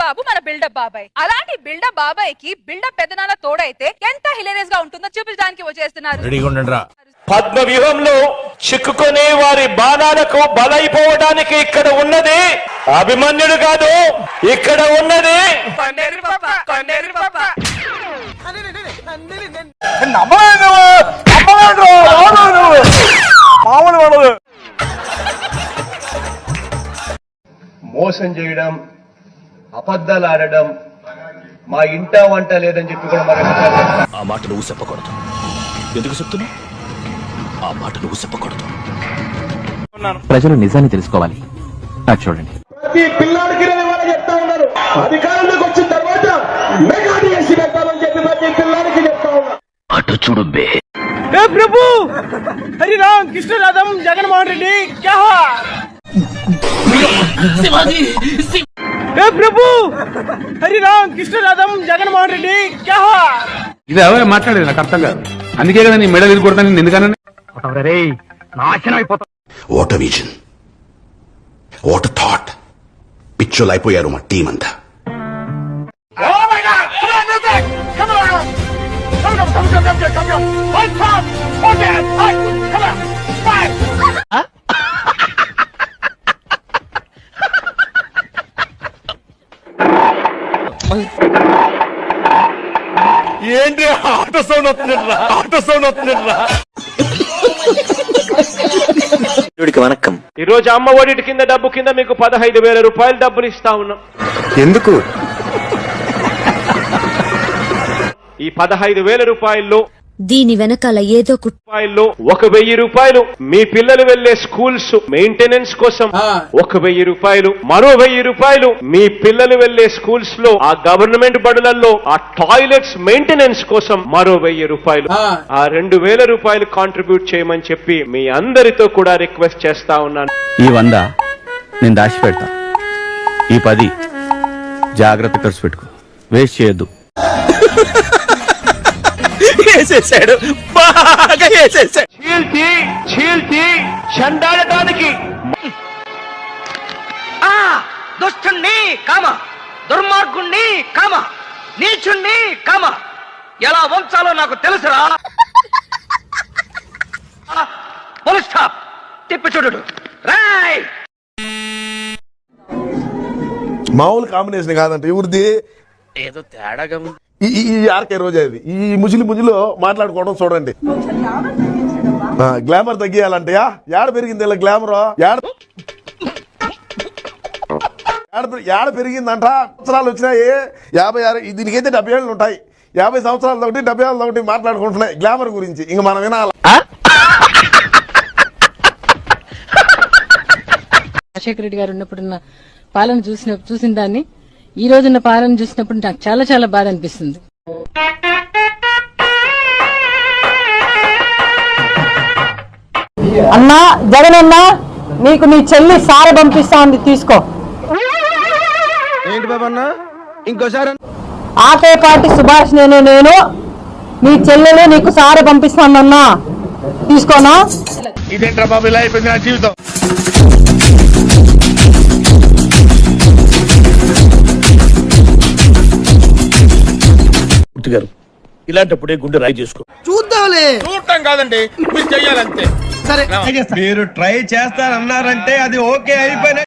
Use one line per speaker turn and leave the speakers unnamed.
బాబు మన బిల్డప్ బాబాయ్. అలాంటి బిల్డప్ బాబాయ్ కి బిల్డప్ పెద్దనాన్న తోడైతే ఎంత హిలేరియస్ గా ఉంటుందో చూపించడానికి వచ్చేస్తున్నారు.
పద్మ వ్యూహంలో చిక్కుకునే వారి బాణాలకు బలైపోవడానికి ఇక్కడ ఉన్నది అభిమన్యుడు కాదు, ఇక్కడ ఉన్నది
మోసం చేయడం, అబద్ధాలు ఆడడం, మా ఇంట వంట లేదని చెప్పి కూడా మరి
ఆ మాట నువ్వు చెప్పకూడదు. ఎందుకు చెప్తున్నా? ఆ మాట నువ్వు చెప్పకూడదు. ప్రజలు నిజాన్ని తెలుసుకోవాలి. నాకు చూడండి,
ప్రతి పిల్లాడికి చెప్తా ఉన్నారు, అధికారంలోకి వచ్చిన తర్వాత మెగా డిఎస్సీ పెడతామని చెప్పి ప్రతి పిల్లాడికి చెప్తా ఉన్నారు.
అటు చూడు బే.
हे प्रभु हरि राम कृष्ण राधम जगनमोहन रेड्डी क्या हुआ?
శివాజీ
हे प्रभु हरि राम कृष्ण राधम जगनमोहन रेड्डी क्या हुआ?
ఇది ఎవరు మాట్లాడేది నాకు అర్థం కాదు. అందుకే కదా నీ మెడలు కొడతాను ఎందుకన్నా
నాశనం అయిపోతా.
What a vision, what a thought. పిచ్చోలు అయిపోయారు మా టీం అంతా.
ఏంటి ఆటో సౌండ్ వస్తుందిరా, ఆటో సౌండ్ వస్తుందిరా.
వనక్కం.
ఈ రోజు అమ్మ ఒడి కింద డబ్బు కింద మీకు 15,000 రూపాయలు డబ్బులు ఇస్తా ఉన్నాం.
ఎందుకు?
ఈ 15,000 రూపాయల్లో
దీని వెనకాల ఏదో
1,000 రూపాయలు మీ పిల్లలు వెళ్లే స్కూల్స్ మెయింటెనెన్స్ కోసం, 1,000 రూపాయలు, మరో 1,000 రూపాయలు మీ పిల్లలు వెళ్లే స్కూల్స్ లో ఆ గవర్నమెంట్ బడులలో ఆ టాయిలెట్స్ మెయింటెనెన్స్ కోసం మరో 1,000 రూపాయలు, ఆ 2,000 రూపాయలు కాంట్రిబ్యూట్ చేయమని చెప్పి మీ అందరితో కూడా రిక్వెస్ట్ చేస్తా ఉన్నాను.
ఈ 100 నేను దాచి పెడతా. ఈ 10 జాగ్రత్త ఖర్చు పెట్టుకో, వేస్ట్ చేయొద్దు.
వేసేసాడు, బాగా వేసేసాడు.
చీల్చి చండాడటానికి
దుష్టుణ్ణి కామ, దుర్మార్గుణ్ణి కామ, నీచుణ్ణి కామ ఎలా వంచాలో నాకు తెలుసురా. Full stop. తిప్పి చూడు. రాయ్
మామూలు కాంబినేషన్ కాదంటే ఎవరిది
ఏదో తేడాగా
ఈ ఆర్కే రోజా ఇది. ఈ ముజిలో మాట్లాడుకోవడం చూడండి. గ్లామర్ తగ్గియాలంటే యాడ పెరిగింది ఇలా గ్లామర్, యాడ పెరిగిందంట. సంవత్సరాలు వచ్చినాయి 56, దీనికైతే 70 ఏళ్ళు ఉంటాయి. 50 సంవత్సరాలు ఒకటి 70 ఏళ్ళు ఒకటి మాట్లాడుకుంటున్నాయి గ్లామర్ గురించి. ఇంక మనం వినాలి.
రాజశేఖర రెడ్డి గారు ఉన్నప్పుడున్న పాలన చూసిన దాన్ని ఈ రోజున్న పాలన చూసినప్పుడు నాకు చాలా చాలా బాధ అనిపిస్తుంది. అన్నా జగనన్నా, నీకు నీ చెల్లి సార పంపిస్తా ఉంది, తీసుకో.
ఏంటి బాబన్నా ఇంకోసారి?
ఆకే పార్టీ సుభాష్ నేను నీ చెల్లెలు నీకు సార పంపిస్తానన్నా, తీసుకోనా?
ఇదేంట్రా బాబు ఇలా అయిపోయింది నా జీవితం.
గారు ఇలాంటప్పుడే గుండె రాయి చేసుకో.
చూద్దాంలే.
చూడటం కాదండి, మీరు చెయ్యాలంతే.
సరే
మీరు ట్రై చేస్తారన్నారంటే అది ఓకే అయిపోయిన